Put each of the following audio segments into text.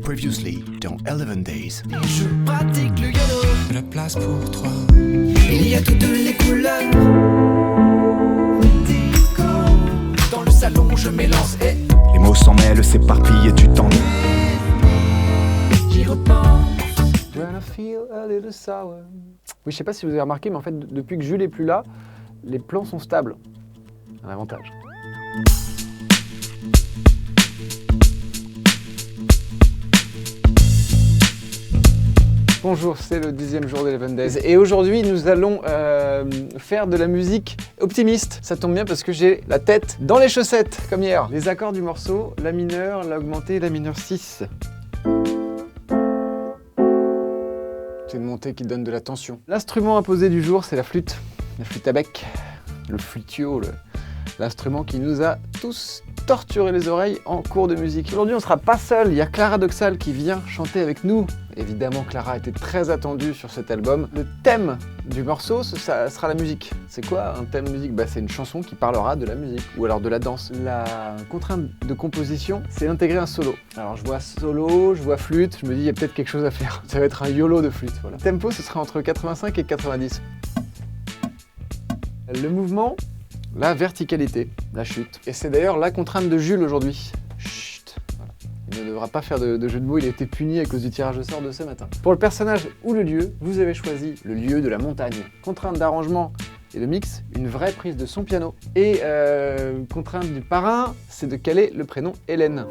Previously dans 11 Days. Je pratique le YOLO. De la place pour toi. Il y a toutes les couleurs. Dans le salon, je m'élance et Les mots s'en mêlent, s'éparpillent et tu t'en j'y repense. When I feel a little sour. Oui, je sais pas si vous avez remarqué, mais en fait, depuis que Jules est plus là, les plans sont stables. Un avantage. Bonjour, c'est le 10e jour d'Eleven Days et aujourd'hui nous allons faire de la musique optimiste. Ça tombe bien parce que j'ai la tête dans les chaussettes, comme hier. Les accords du morceau, la mineur, la augmentée, la mineur 6. C'est une montée qui donne de la tension. L'instrument imposé du jour, c'est la flûte à bec, le flutio, l'instrument qui nous a tous torturé les oreilles en cours de musique. Aujourd'hui, on ne sera pas seul, il y a Clara Doxal qui vient chanter avec nous. Évidemment, Clara était très attendue sur cet album. Le thème du morceau, ça sera la musique. C'est quoi un thème musique? C'est une chanson qui parlera de la musique, ou alors de la danse. La contrainte de composition, c'est d'intégrer un solo. Alors je vois solo, je vois flûte, je me dis il y a peut-être quelque chose à faire. Ça va être un YOLO de flûte, voilà. Le tempo, ce sera entre 85 et 90. Le mouvement, la verticalité, la chute. Et c'est d'ailleurs la contrainte de Jules aujourd'hui. Chut, voilà. Il ne devra pas faire de jeu de mots, il a été puni à cause du tirage au sort de ce matin. Pour le personnage ou le lieu, vous avez choisi le lieu de la montagne. Contrainte d'arrangement et de mix, une vraie prise de son piano. Et contrainte du parrain, c'est de caler le prénom Hélène.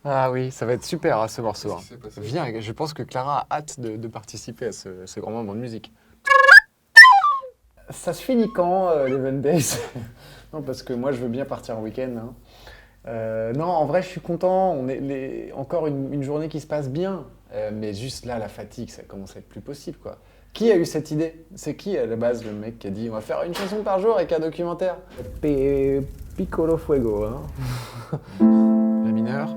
Ah oui, ça va être super ce morceau. Viens, je pense que Clara a hâte de participer à ce grand moment de musique. Ça se finit quand, les 20 Days? Non, parce que moi je veux bien partir en week-end. Non, en vrai je suis content, encore une journée qui se passe bien. Mais juste là, la fatigue, ça commence à être plus possible, quoi. Qui a eu cette idée? C'est qui à la base le mec qui a dit on va faire une chanson par jour avec un documentaire? Piccolo Fuego, hein. La mineure.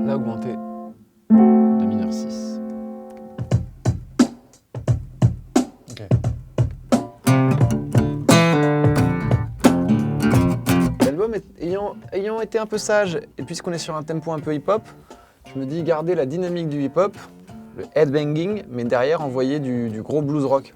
La augmentée, la mineur 6. Ok. L'album ayant été un peu sage, et puisqu'on est sur un tempo un peu hip-hop, je me dis garder la dynamique du hip-hop, le headbanging, mais derrière envoyer du gros blues rock.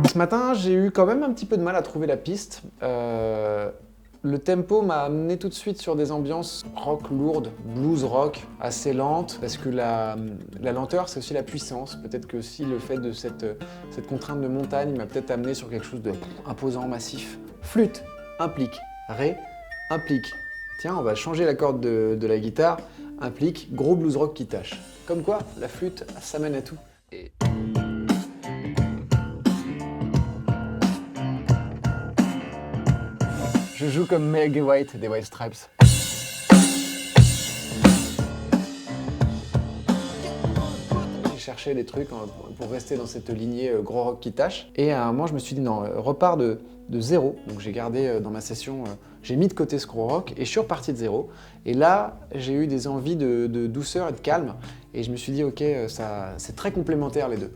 Ce matin, j'ai eu quand même un petit peu de mal à trouver la piste. Le tempo m'a amené tout de suite sur des ambiances rock lourdes, blues rock, assez lentes, parce que la lenteur, c'est aussi la puissance. Peut-être que aussi le fait de cette contrainte de montagne m'a peut-être amené sur quelque chose d'imposant, massif. Flûte implique, ré implique. Tiens, on va changer la corde de la guitare, implique gros blues rock qui tâche. Comme quoi, la flûte, ça mène à tout. Et... Je joue comme Meg White des White Stripes. J'ai cherché des trucs pour rester dans cette lignée gros rock qui tâche. Et à un moment, je me suis dit non, repars de zéro. Donc j'ai gardé dans ma session, j'ai mis de côté ce gros rock et je suis reparti de zéro. Et là, j'ai eu des envies de douceur et de calme. Et je me suis dit ok, c'est très complémentaire les deux.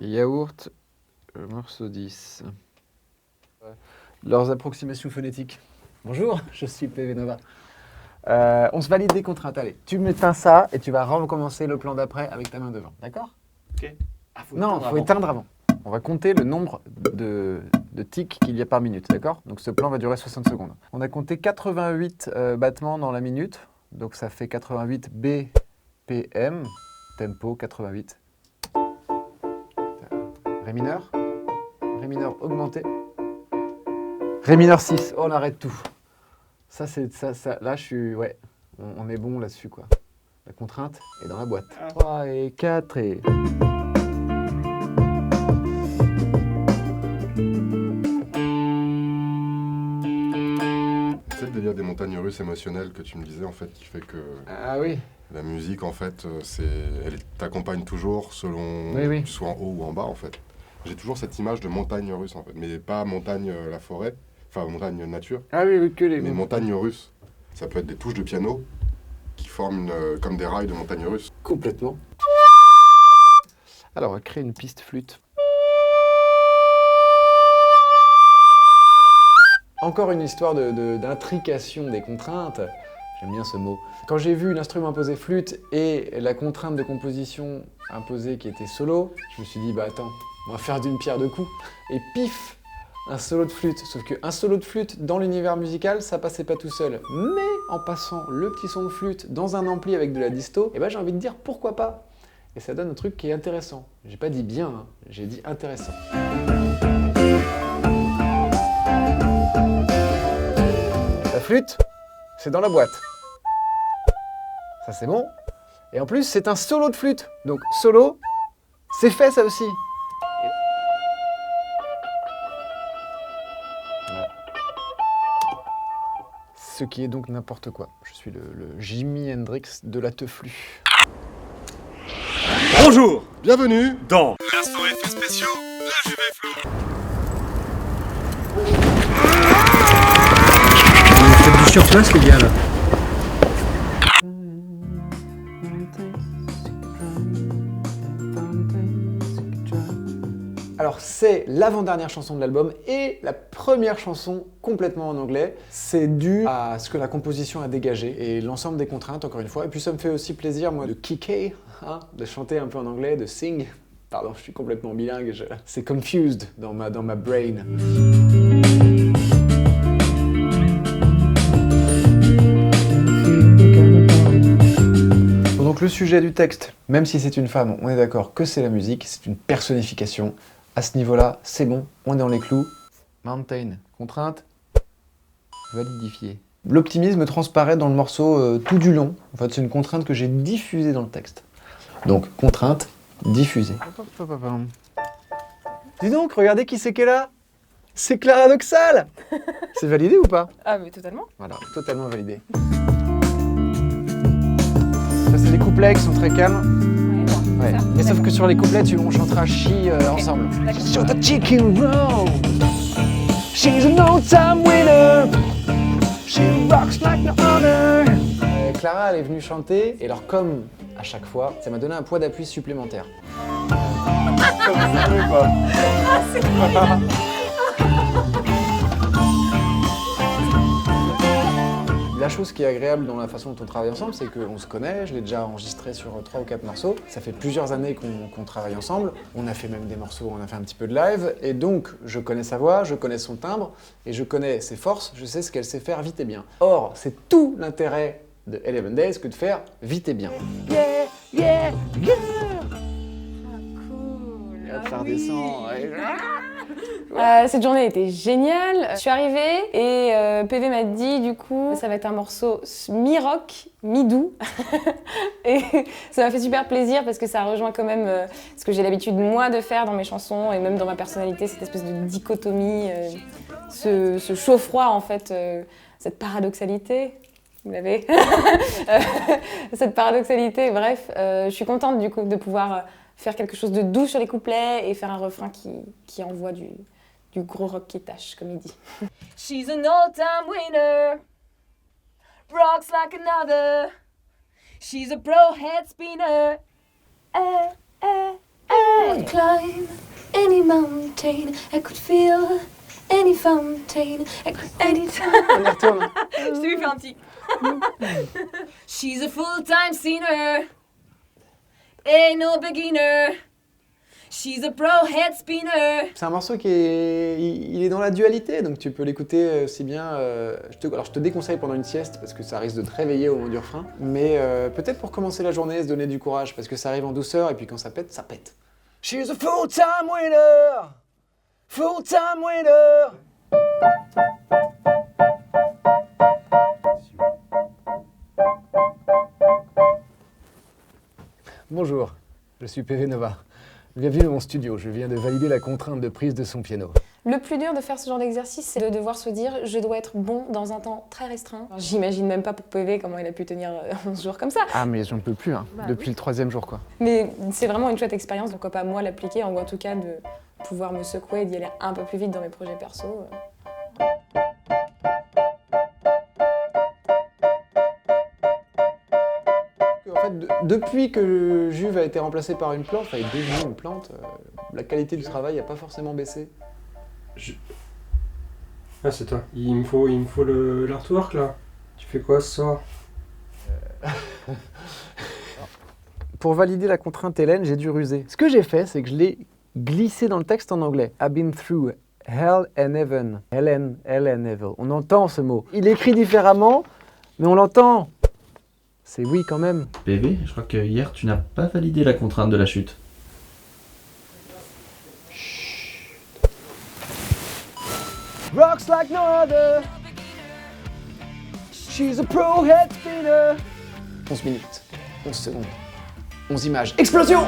Yaourt, morceau 10. Leurs approximations phonétiques. Bonjour, je suis PV Nova. On se valide des contraintes. Allez, tu m'éteins ça et tu vas recommencer le plan d'après avec ta main devant. D'accord? Ok. Non, il faut éteindre avant. On va compter le nombre de tics qu'il y a par minute, d'accord? Donc ce plan va durer 60 secondes. On a compté 88 battements dans la minute, donc ça fait 88 BPM, tempo 88. Ré mineur augmenté. Ré mineur 6, oh, on arrête tout. Ça, là, je suis, ouais, on est bon là-dessus, quoi. La contrainte est dans la boîte. 3 et 4 et... plus émotionnel que tu me disais, en fait, qui fait que Ah oui. la musique, en fait, elle t'accompagne toujours selon Oui, oui. que tu sois en haut ou en bas, en fait. J'ai toujours cette image de montagne russe, en fait, mais pas montagne la forêt, enfin montagne nature, Ah oui, oui, que les mais montagne russe. Ça peut être des touches de piano qui forment comme des rails de montagne russe. Complètement. Alors, on va créer une piste flûte. Encore une histoire d'intrication des contraintes. J'aime bien ce mot. Quand j'ai vu l'instrument imposé flûte et la contrainte de composition imposée qui était solo, je me suis dit, bah attends, on va faire d'une pierre deux coups. Et pif, un solo de flûte. Sauf qu'un solo de flûte dans l'univers musical, ça passait pas tout seul. Mais en passant le petit son de flûte dans un ampli avec de la disto, eh ben j'ai envie de dire pourquoi pas. Et ça donne un truc qui est intéressant. J'ai pas dit bien, hein, j'ai dit intéressant. La flûte, c'est dans la boîte. Ça c'est bon. Et en plus, c'est un solo de flûte. Donc solo, c'est fait ça aussi. Voilà. Ce qui est donc n'importe quoi. Je suis le Jimi Hendrix de la teuflu. Bonjour, Bienvenue dans L'instant effets spéciaux, la Juve Flow. Faites du surplace les gars là. Alors c'est l'avant-dernière chanson de l'album et la première chanson complètement en anglais. C'est dû à ce que la composition a dégagé et l'ensemble des contraintes encore une fois. Et puis ça me fait aussi plaisir moi de kicker, hein, de chanter un peu en anglais, de sing. Pardon, je suis complètement bilingue, c'est confused dans ma brain. Donc le sujet du texte, même si c'est une femme, on est d'accord que c'est la musique, c'est une personnification. À ce niveau-là, c'est bon, on est dans les clous. Mountain, contrainte, validifiée. L'optimisme transparaît dans le morceau tout du long. En fait, c'est une contrainte que j'ai diffusée dans le texte. Donc, contrainte, diffusée. Dis donc, regardez qui c'est qu'elle est là. C'est Claradoxal. C'est validé ou pas? Ah mais totalement. Voilà, totalement validé. Ça, c'est des couplets qui sont très calmes. Ouais. Mais sauf que sur les couplets, on chantera She ensemble. Sur the chicken roll, she's an all-time winner. She rocks like no other. Clara, elle est venue chanter, et alors comme à chaque fois, ça m'a donné un poids d'appui supplémentaire. La chose qui est agréable dans la façon dont on travaille ensemble, c'est qu'on se connaît, je l'ai déjà enregistré sur 3 ou 4 morceaux. Ça fait plusieurs années qu'on travaille ensemble. On a fait même des morceaux, on a fait un petit peu de live. Et donc, je connais sa voix, je connais son timbre, et je connais ses forces, je sais ce qu'elle sait faire vite et bien. Or, c'est tout l'intérêt de 11 Days que de faire vite et bien. Yeah, yeah, yeah. Cool. Là, ça redescend. Ouais. Cette journée était géniale. Je suis arrivée et PV m'a dit du coup ça va être un morceau mi-rock, mi-doux. Et ça m'a fait super plaisir parce que ça rejoint quand même ce que j'ai l'habitude moi de faire dans mes chansons et même dans ma personnalité, cette espèce de dichotomie, ce chaud-froid en fait, cette paradoxalité. Vous l'avez. Cette paradoxalité, bref, je suis contente du coup de pouvoir faire quelque chose de doux sur les couplets et faire un refrain qui envoie du gros rock qui tâche, comme il dit. She's an all-time winner, rocks like another. She's a pro head spinner. I could climb any mountain, I could feel any fountain, I could anytime. On y retourne. Je t'ai vu faire un petit. She's a full-time singer, ain't no beginner. She's a pro head spinner. C'est un morceau qui est, il est dans la dualité, donc tu peux l'écouter aussi bien. Alors je te déconseille pendant une sieste parce que ça risque de te réveiller au moment du refrain, mais peut-être pour commencer la journée, se donner du courage parce que ça arrive en douceur et puis quand ça pète, ça pète. She's a full-time winner, full-time winner. Bonjour, je suis PV Nova. Bienvenue dans mon studio, je viens de valider la contrainte de prise de son piano. Le plus dur de faire ce genre d'exercice, c'est de devoir se dire je dois être bon dans un temps très restreint. J'imagine même pas pour PV comment il a pu tenir 11 jours comme ça. Ah mais j'en peux plus, hein. Bah Depuis oui. le 3e jour quoi. Mais c'est vraiment une chouette expérience, pourquoi pas moi l'appliquer, ou en tout cas de pouvoir me secouer et d'y aller un peu plus vite dans mes projets perso. En fait, depuis que Juve a été remplacé par une plante, enfin est devenu une plante, la qualité du travail n'a pas forcément baissé. Ah, c'est toi. Il me faut l'artwork là. Tu fais quoi ce soir? Pour valider la contrainte Hélène, j'ai dû ruser. Ce que j'ai fait, c'est que je l'ai glissé dans le texte en anglais. I've been through hell and heaven. Helen, hell and heaven. On entend ce mot. Il est écrit différemment, mais on l'entend. C'est oui quand même. PV, je crois que hier tu n'as pas validé la contrainte de la chute. Rocks like no other. She's a pro head spinner. 11 minutes, 11 secondes, 11 images. Explosion!